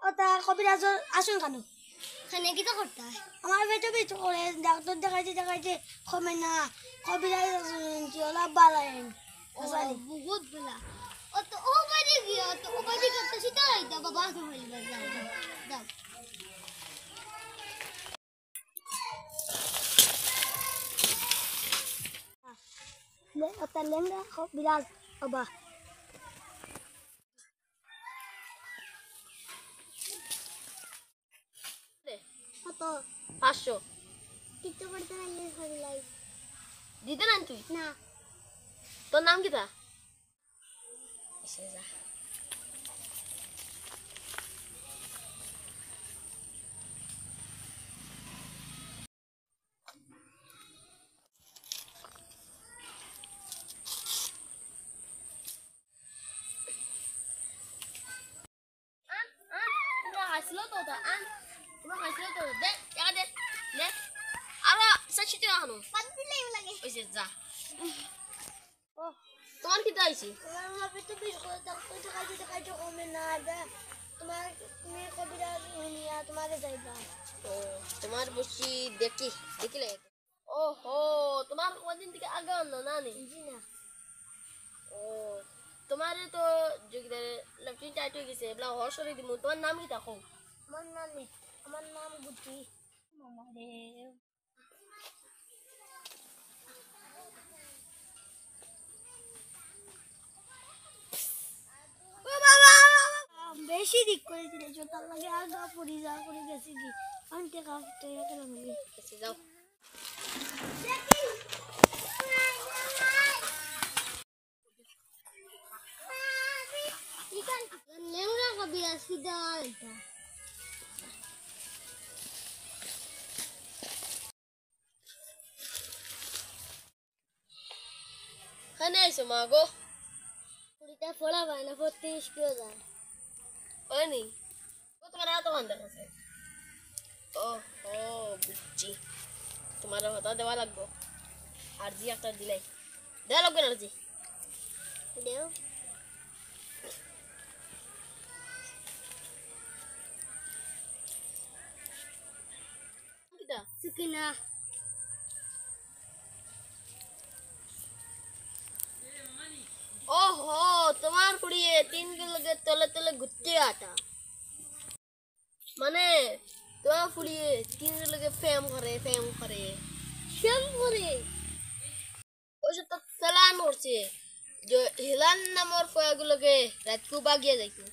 ওটা কবিরাজ আসুন কেন খানে কি তো করতে হয় আমার বেটো বেটো করে ডাক্তার দেখাইতে কমে না কবিরাজ ওলা বালাইন বহুত বলা ও তো ও বাড়ি গিয়া তো ও বাড়ি করতে সিটা আইতা বাবা তো হইল যাও যাও le ওটা লেঙ্গা কবিরাজ বাবা কত 500 টিকটক করতে নাইলে হইলাই দিতে না তুই না তোর নাম কি তা এসে যা হাসলো তো তা তোমরা হাসলো তো দে টাকা দে নে আরো 60 টাকা হানো কত দিলেই লাগে ওইসে যা ও তোমার কি তাইছি আমার বেটো বেটো করে ডাক্তার দেখাইতে কমে না তোমার তুমি কবিরাজ নিয়া তোমারে যাইবা ও তোমার বসি দেখিলে ও হো তোমার কদিন থেকে আগে আনলো না নি জি না ও তোমার তো যোগিদার লেফটিন টাইট হয়ে গেছে এবলা হসরে দিমু তোমার নাম কি তাকো আমার নাম গুটি মামা রে বেশি দিক করে দিলে তার লাগে আগা পড়ি গেছি কি আনতে কাপতে কেন মিলি এসে যাও লেউরা কবি সিধা আইতা খানে আইছো মাগো পুরিটা ফলা বানা 35 কিলো যায় ওনি ও তোমার এত বান্ধব আছে ও ও বুঝছি তোমার হতা দেওয়া লাগবো আর জি একটা দিলাই দেওয়া লাগবে না জি দেও কিটা সুকিনা ওহো তোমার কুড়িয়ে 3 কিলো তলে তলে ঘুরতে আটা মানে তোমার ফুড়িয়ে 3 কিলো ফেম করে শ্যাম করে ওই তো চালান করছে যে হিলান নামর ফয়াগুলোকে রাত কু বাগিয়ে যাইতো